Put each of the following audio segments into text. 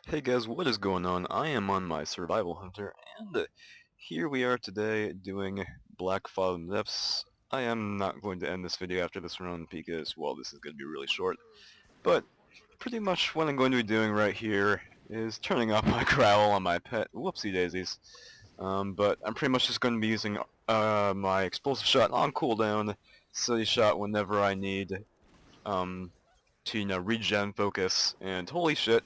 Hey guys, what is going on? I am on my Survival Hunter, and here we are today doing Black Fog Depths. I am not going to end this video after this run because, well, this is going to be really short. But pretty much what I'm going to be doing right here is turning off my growl on my pet. Whoopsie daisies. But I'm pretty much just going to be using my explosive shot on cooldown, steady shot whenever I need um, to, regen focus. And holy shit,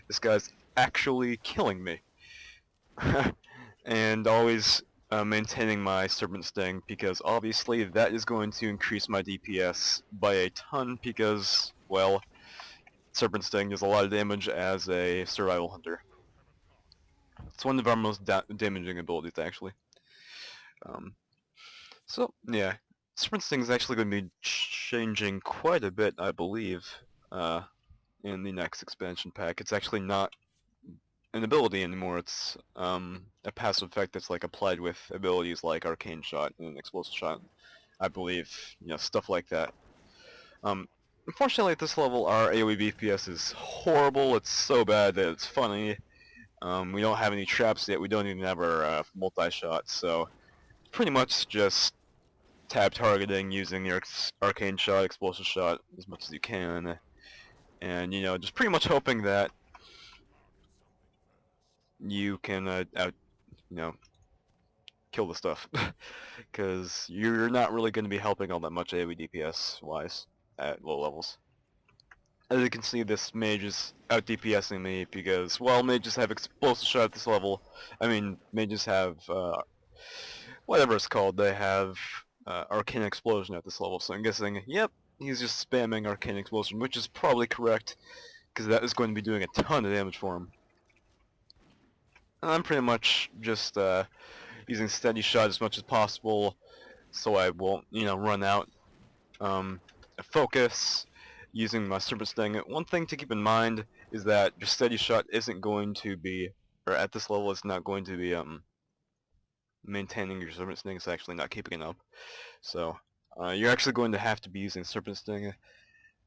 this guy's actually killing me. And always maintaining my Serpent Sting, because obviously that is going to increase my DPS by a ton, because, well, Serpent Sting does a lot of damage as a survival hunter. It's one of our most damaging abilities, actually. Um, so, yeah, Serpent Sting is actually going to be changing quite a bit, I believe, in the next expansion pack. It's actually not an ability anymore. It's a passive effect that's like applied with abilities like Arcane Shot and Explosive Shot, I believe. Stuff like that. Unfortunately, at this level, our AoE BPS is horrible. It's so bad that it's funny. We don't have any traps yet. We don't even have our multi-shot, so pretty much just tab targeting using your Arcane Shot, Explosive Shot as much as you can, and just pretty much hoping that you can you know, kill the stuff, because you're not really going to be helping all that much AoE DPS wise at low levels. As you can see, this mage is out DPSing me because, well, mages have explosive shot at this level. I mean, mages have whatever it's called. They have arcane explosion at this level. So I'm guessing, yep, he's just spamming arcane explosion, which is probably correct because that is going to be doing a ton of damage for him. And I'm pretty much just using steady shot as much as possible, so I won't, run out. Focus, using my Serpent Sting. One thing to keep in mind is that your steady shot isn't going to be, or at this level, it's not going to be maintaining your Serpent Sting. It's actually not keeping it up. So you're actually going to have to be using Serpent Sting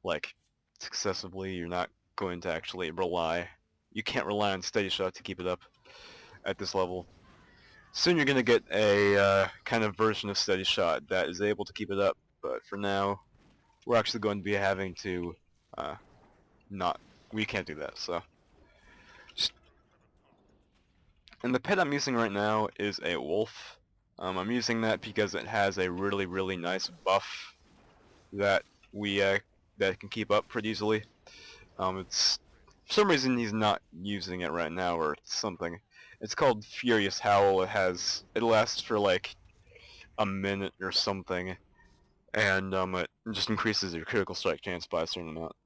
like successively. You're not going to actually rely. You can't rely on steady shot to keep it up at this level. Soon you're going to get a kind of version of steady shot that is able to keep it up, but for now we're actually going to be having to not, we can't do that, so. And the pet I'm using right now is a wolf. I'm using that because it has a really, really nice buff that that can keep up pretty easily. It's, for some reason he's not using it right now, or something. It's called Furious Howl. It lasts for like a minute or something, and it just increases your critical strike chance by a certain amount.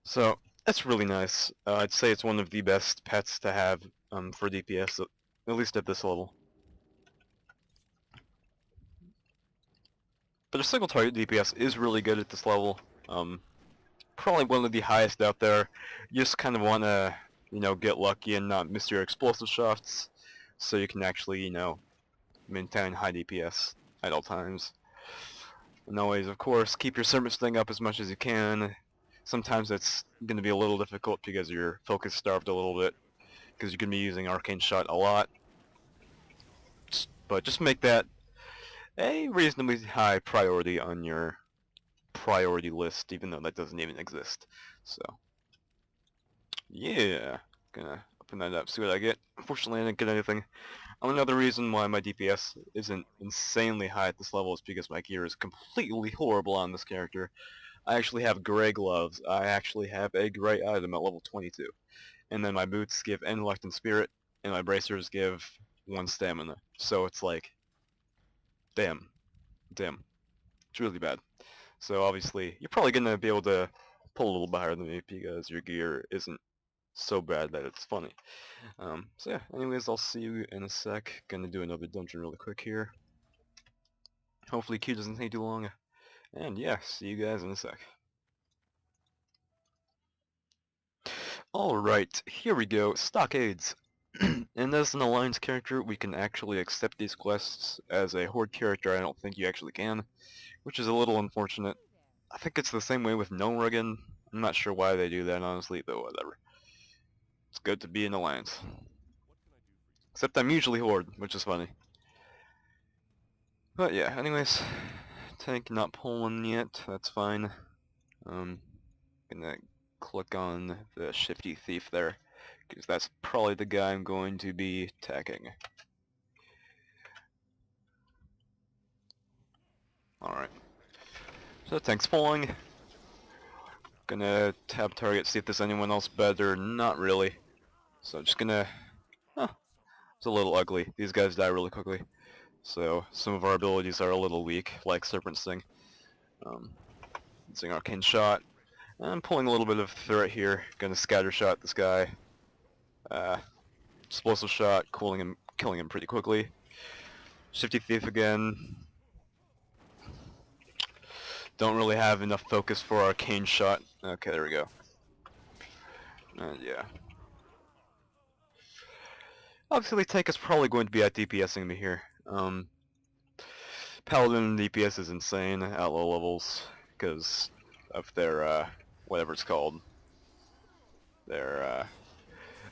So that's really nice. I'd say it's one of the best pets to have for DPS, at least at this level. But a single target DPS is really good at this level. Probably one of the highest out there. You just kind of want to, get lucky and not miss your explosive shots, so you can actually, maintain high DPS at all times. And always, of course, keep your Serpent Sting up as much as you can. Sometimes it's going to be a little difficult because you're focus starved a little bit, because you're going to be using Arcane Shot a lot. But just make that a reasonably high priority on your priority list, even though that doesn't even exist. So, yeah, gonna open that up, see what I get. Unfortunately, I didn't get anything. Another reason why my DPS isn't insanely high at this level is because my gear is completely horrible on this character. I actually have gray gloves. I actually have a gray item at level 22. And then my boots give intellect and spirit, and my bracers give 1 stamina. So it's like, damn. It's really bad. So obviously, you're probably gonna be able to pull a little bit higher than me because your gear isn't so bad that it's funny. So yeah, anyways, I'll see you in a sec. Gonna do another dungeon really quick here. Hopefully Q doesn't take too long. And yeah, see you guys in a sec. Alright, here we go. Stockades. And as an Alliance character, we can actually accept these quests. As a Horde character, I don't think you actually can, which is a little unfortunate. I think it's the same way with No Riggin. I'm not sure why they do that, honestly, but whatever. It's good to be in Alliance. Except I'm usually Horde, which is funny. But yeah, anyways, tank not pulling yet, that's fine. Gonna click on the Shifty Thief there, because that's probably the guy I'm going to be attacking. Alright. So tank's pulling. Gonna tab target, see if there's anyone else better. Not really. So just gonna... Huh. It's a little ugly. These guys die really quickly. So some of our abilities are a little weak, like Serpent Sting. Using Arcane Shot. I'm pulling a little bit of threat here. Gonna Scatter Shot this guy. Explosive Shot, killing him pretty quickly. Shifty Thief again. Don't really have enough focus for Arcane Shot. Okay, there we go. Yeah. Obviously, Tank is probably going to be at DPSing me here. Paladin DPS is insane at low levels because of their, whatever it's called. I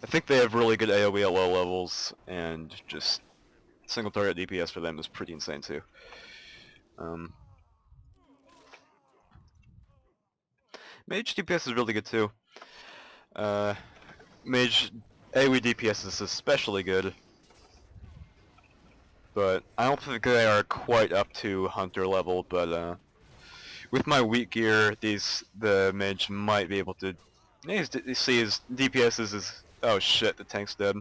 think they have really good AoE at low levels, and just single target DPS for them is pretty insane too. Mage DPS is really good too. Mage AoE DPS is especially good, but I don't think they are quite up to Hunter level, but with my weak gear, the mage might be able to... You see his DPS is... Oh shit, the tank's dead.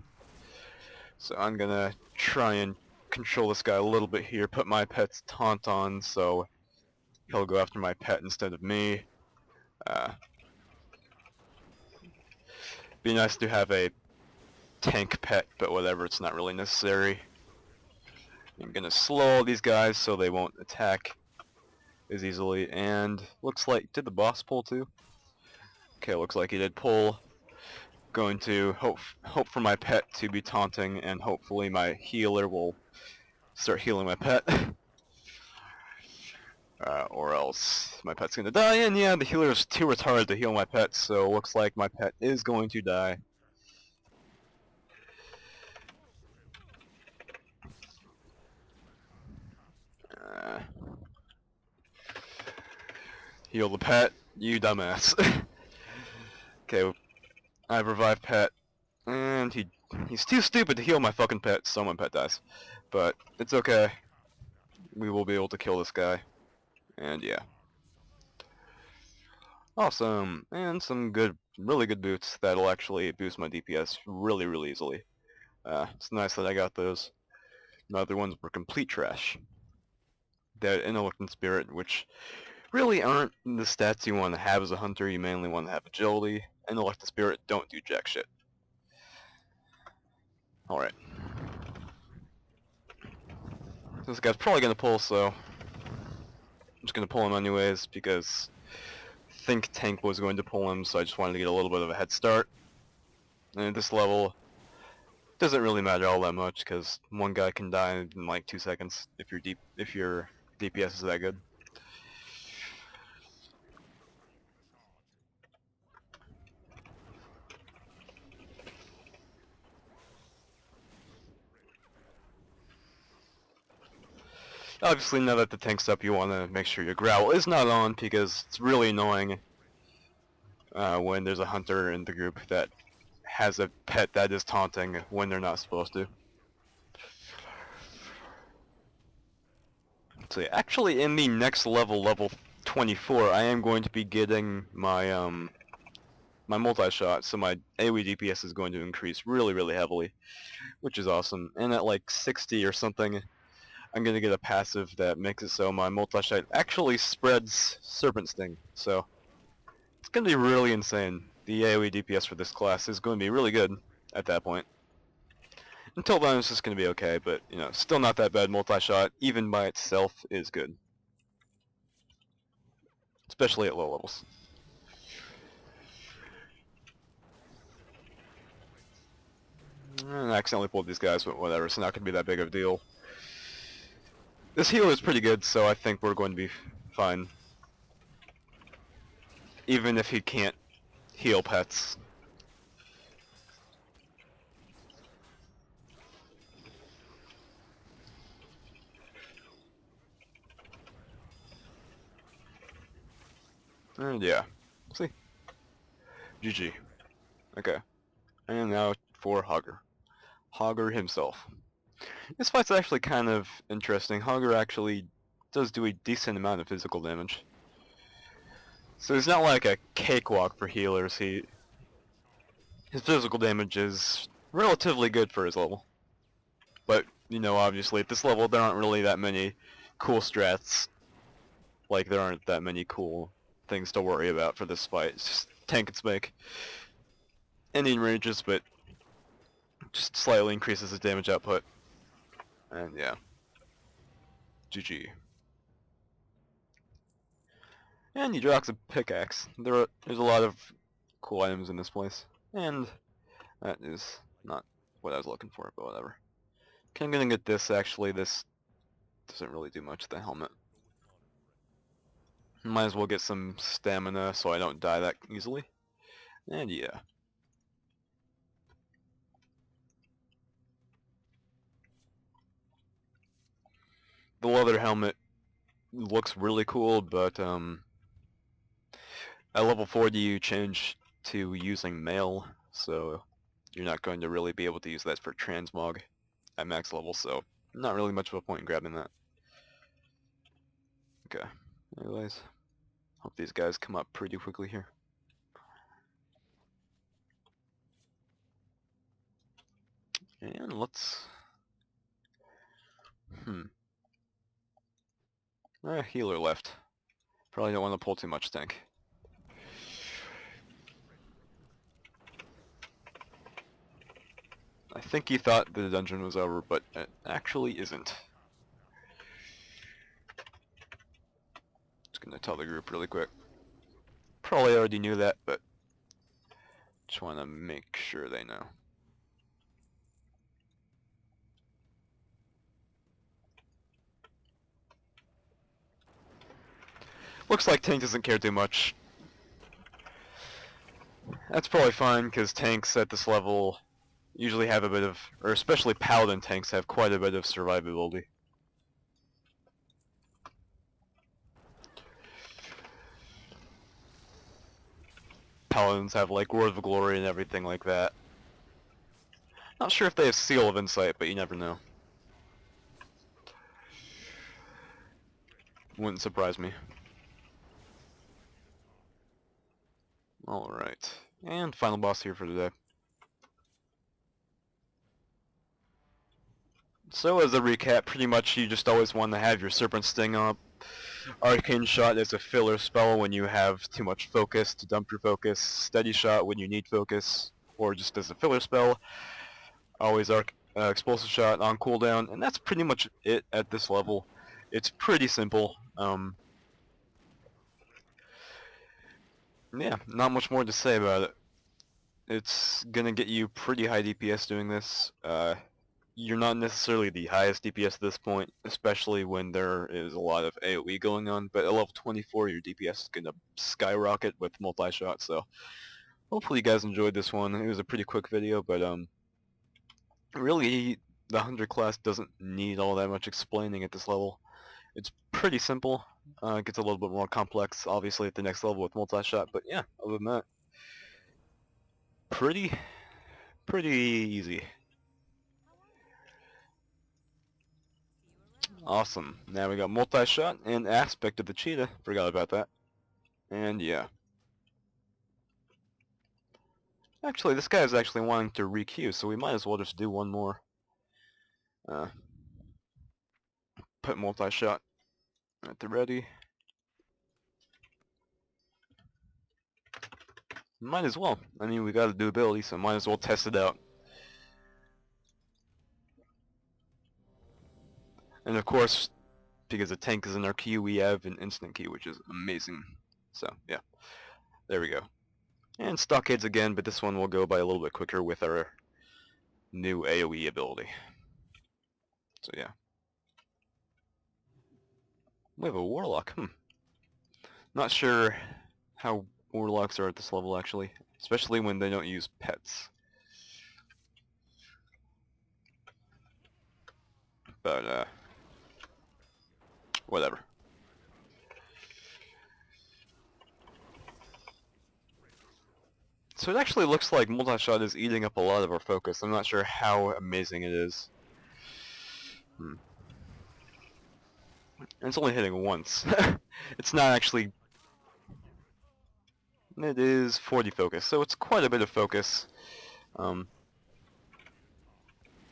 So I'm gonna try and control this guy a little bit here, put my pet's taunt on, so he'll go after my pet instead of me. Be nice to have a tank pet, but whatever, it's not really necessary. I'm gonna slow all these guys so they won't attack as easily, and looks like, did the boss pull too? Okay, looks like he did pull. Going to hope for my pet to be taunting, and hopefully my healer will start healing my pet. Or else my pet's gonna die, and yeah, the healer is too retarded to heal my pet, so looks like my pet is going to die. Heal the pet, you dumbass. Okay, I've revived pet, and he's too stupid to heal my fucking pet, so my pet dies. But it's okay. We will be able to kill this guy. And yeah. Awesome! And some really good boots that'll actually boost my DPS really, really easily. It's nice that I got those. The other ones were complete trash. That Intellect and Spirit, which really aren't the stats you want to have as a hunter. You mainly want to have agility. Intellect and Spirit don't do jack shit. Alright. This guy's probably gonna pull, so I'm just gonna pull him anyways because I think Tank was going to pull him, so I just wanted to get a little bit of a head start. And at this level, it doesn't really matter all that much because one guy can die in like 2 seconds if your DPS is that good. Obviously, now that the tank's up, you want to make sure your growl is not on because it's really annoying when there's a hunter in the group that has a pet that is taunting when they're not supposed to. So yeah, actually in the next level, level 24, I am going to be getting my my multi-shot, so my AoE DPS is going to increase really, really heavily, which is awesome. And at like 60 or something, I'm going to get a passive that makes it so my multi-shot actually spreads Serpent Sting. So it's going to be really insane. The AoE DPS for this class is going to be really good at that point. Until then, it's just going to be okay, but, you know, still not that bad. Multi-shot, even by itself, is good. Especially at low levels. And I accidentally pulled these guys, but whatever, it's not going to be that big of a deal. This healer is pretty good, so I think we're going to be fine. Even if he can't heal pets. And yeah. See? GG. Okay. And now for Hogger. Hogger himself. This fight's actually kind of interesting. Hogger actually does do a decent amount of physical damage. So he's not like a cakewalk for healers. His physical damage is relatively good for his level. But, you know, obviously at this level there aren't really that many cool strats. Like, there aren't that many cool things to worry about for this fight. It's just tank and spike. Ending ranges, but just slightly increases his damage output. And yeah. GG. And he drops a pickaxe. There's a lot of cool items in this place. And that is not what I was looking for, but whatever. Okay, I'm gonna get this actually. This doesn't really do much, the helmet. Might as well get some stamina so I don't die that easily. And yeah. The leather helmet looks really cool, but at level 40 you change to using mail, so you're not going to really be able to use that for transmog at max level, so not really much of a point in grabbing that. Okay, anyways, hope these guys come up pretty quickly here. And let's... healer left. Probably don't want to pull too much tank. I think he thought the dungeon was over, but it actually isn't. Just gonna tell the group really quick. Probably already knew that, but just want to make sure they know. Looks like tank doesn't care too much. That's probably fine, because tanks at this level usually have a bit of, or especially paladin tanks have quite a bit of survivability. Paladins have like Word of Glory and everything like that. Not sure if they have Seal of Insight, but you never know. Wouldn't surprise me. Alright. And final boss here for today. So as a recap, pretty much you just always want to have your Serpent Sting up. Arcane Shot is a filler spell when you have too much focus to dump your focus. Steady Shot when you need focus, or just as a filler spell. Always Explosive Shot on cooldown, and that's pretty much it at this level. It's pretty simple. Yeah, not much more to say about it. It's gonna get you pretty high DPS doing this. You're not necessarily the highest DPS at this point, especially when there is a lot of AoE going on, but at level 24 your DPS is gonna skyrocket with multi-shot, so hopefully you guys enjoyed this one. It was a pretty quick video, but really the Hunter class doesn't need all that much explaining at this level. It's pretty simple. It gets a little bit more complex, obviously, at the next level with multi-shot, but yeah, other than that, pretty easy. Awesome. Now we got multi-shot and aspect of the cheetah. Forgot about that. And yeah. Actually, this guy is actually wanting to re-queue, so we might as well just do one more. Put multi-shot at the ready. Might as well. I mean, we got a do ability, so might as well test it out. And of course, because the tank is in our queue, we have an instant queue, which is amazing. So, yeah. There we go. And stockades again, but this one will go by a little bit quicker with our new AoE ability. So, yeah. We have a warlock. Not sure how warlocks are at this level, actually. Especially when they don't use pets. But, whatever. So it actually looks like multi-shot is eating up a lot of our focus. I'm not sure how amazing it is. And it's only hitting once. It's not actually... It is 40 focus, so it's quite a bit of focus. So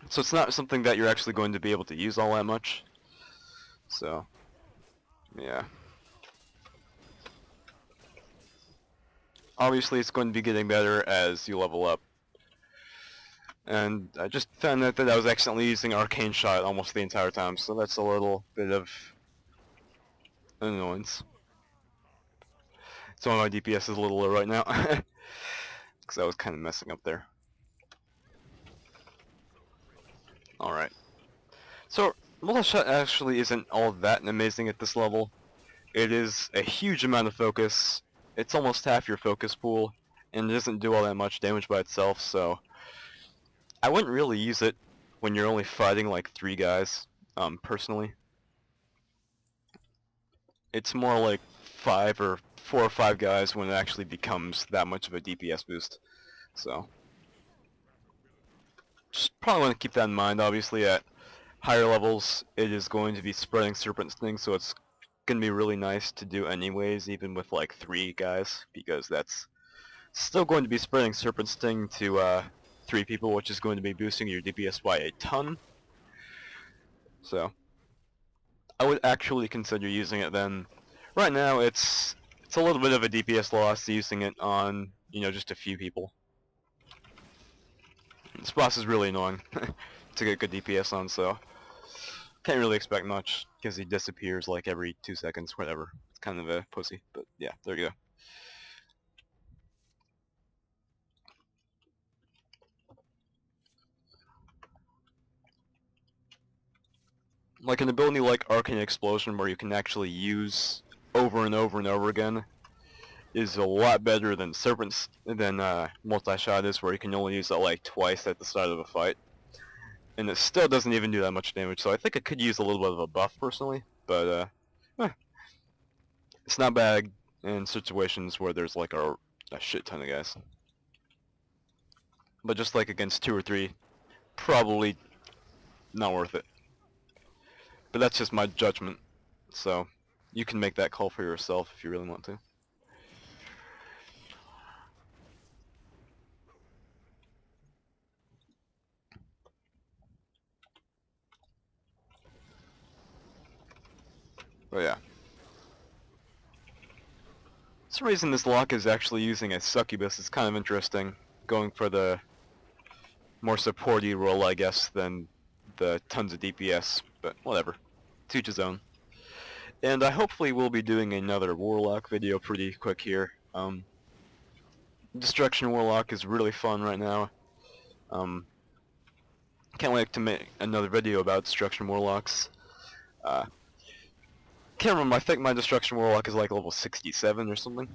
it's not something that you're actually going to be able to use all that much. So, yeah. Obviously it's going to be getting better as you level up. And I just found out that I was accidentally using Arcane Shot almost the entire time, so that's a little bit of annoyance. So my DPS is a little low right now, because I was kind of messing up there. Alright. So, multi-shot actually isn't all that amazing at this level. It is a huge amount of focus. It's almost half your focus pool, and it doesn't do all that much damage by itself, so I wouldn't really use it when you're only fighting like 3 guys, personally. It's more like 4 or 5 guys when it actually becomes that much of a DPS boost. So, just probably want to keep that in mind. Obviously at higher levels it is going to be spreading Serpent Sting, so it's going to be really nice to do anyways, even with like 3 guys, because that's still going to be spreading Serpent Sting to 3 people, which is going to be boosting your DPS by a ton. So I would actually consider using it then. Right now it's a little bit of a DPS loss using it on, just a few people. This boss is really annoying to get good DPS on, so can't really expect much because he disappears like every 2 seconds, whatever. It's kind of a pussy, but yeah, there you go. Like an ability like Arcane Explosion, where you can actually use over and over and over again, is a lot better than Multi-Shot is, where you can only use it like twice at the start of a fight. And it still doesn't even do that much damage, so I think it could use a little bit of a buff personally, but it's not bad in situations where there's like a shit ton of guys. But just like against 2 or 3, probably not worth it. But that's just my judgment, so you can make that call for yourself if you really want to. But yeah. Some reason this lock is actually using a succubus is kind of interesting, going for the more supporty role, I guess, than the tons of DPS, but whatever. To each his own. And I hopefully will be doing another Warlock video pretty quick here. Destruction Warlock is really fun right now. Can't wait to make another video about Destruction Warlocks. Can't remember, I think my Destruction Warlock is like level 67 or something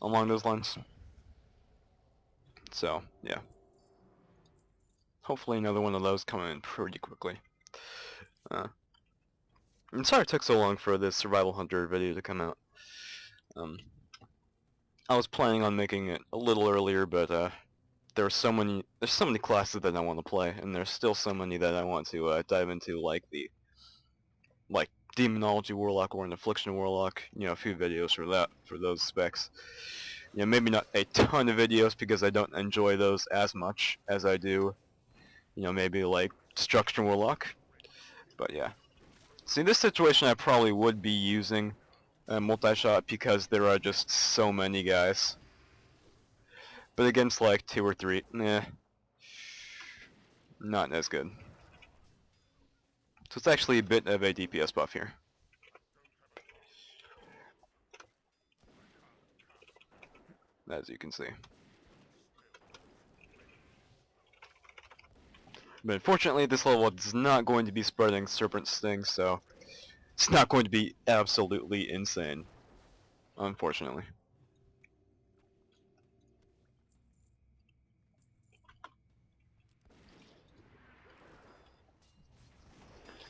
along those lines. So, yeah. Hopefully another one of those coming in pretty quickly. I'm sorry it took so long for this Survival Hunter video to come out. I was planning on making it a little earlier, but there's so many classes that I want to play, and there's still so many that I want to dive into, like the Demonology Warlock or an Affliction Warlock. A few videos for those specs. Maybe not a ton of videos because I don't enjoy those as much as I do, maybe like Destruction Warlock. But yeah. See, in this situation I probably would be using multi-shot because there are just so many guys. But against like 2 or 3, not as good. So it's actually a bit of a DPS buff here. As you can see. But unfortunately this level is not going to be spreading Serpent Sting, so it's not going to be absolutely insane. Unfortunately.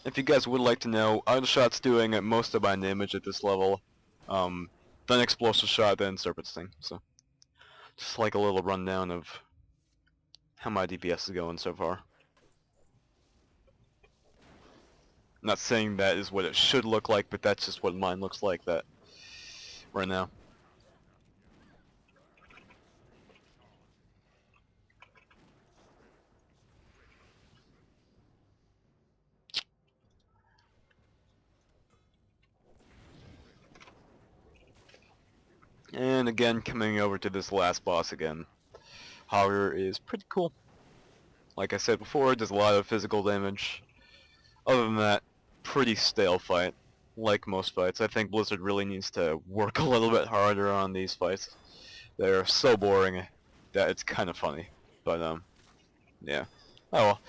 If you guys would like to know, Idleshot's doing most of my damage at this level. Then Explosive Shot, then Serpent Sting. So just like a little rundown of how my DPS is going so far. I'm not saying that is what it should look like, but that's just what mine looks like that right now. And again, coming over to this last boss again, Hogger is pretty cool. Like I said before, it does a lot of physical damage. Other than that, pretty stale fight. Like most fights, I think Blizzard really needs to work a little bit harder on these fights. They're so boring that it's kind of funny. But, yeah. Oh well.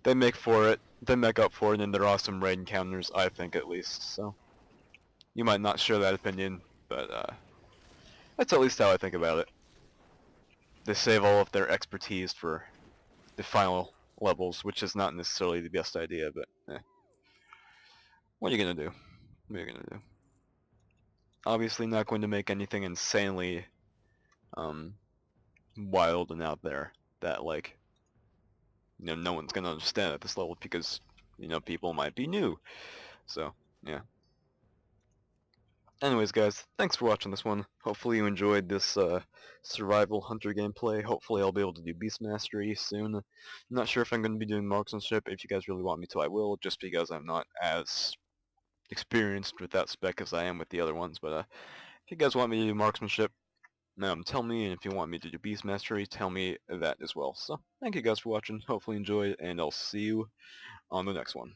They make for it. They make up for it in their awesome raid encounters, I think at least. So, you might not share that opinion, but, that's at least how I think about it. They save all of their expertise for the final levels, which is not necessarily the best idea, but what are you gonna do? What are you gonna do? Obviously not going to make anything insanely wild and out there that, like, no one's gonna understand at this level because, people might be new. So, yeah. Anyways, guys, thanks for watching this one. Hopefully you enjoyed this survival hunter gameplay. Hopefully I'll be able to do beast mastery soon. I'm not sure if I'm going to be doing marksmanship. If you guys really want me to, I will, just because I'm not as experienced with that spec as I am with the other ones. But if you guys want me to do marksmanship, tell me, and if you want me to do beast mastery, tell me that as well. So, thank you guys for watching. Hopefully you enjoyed, and I'll see you on the next one.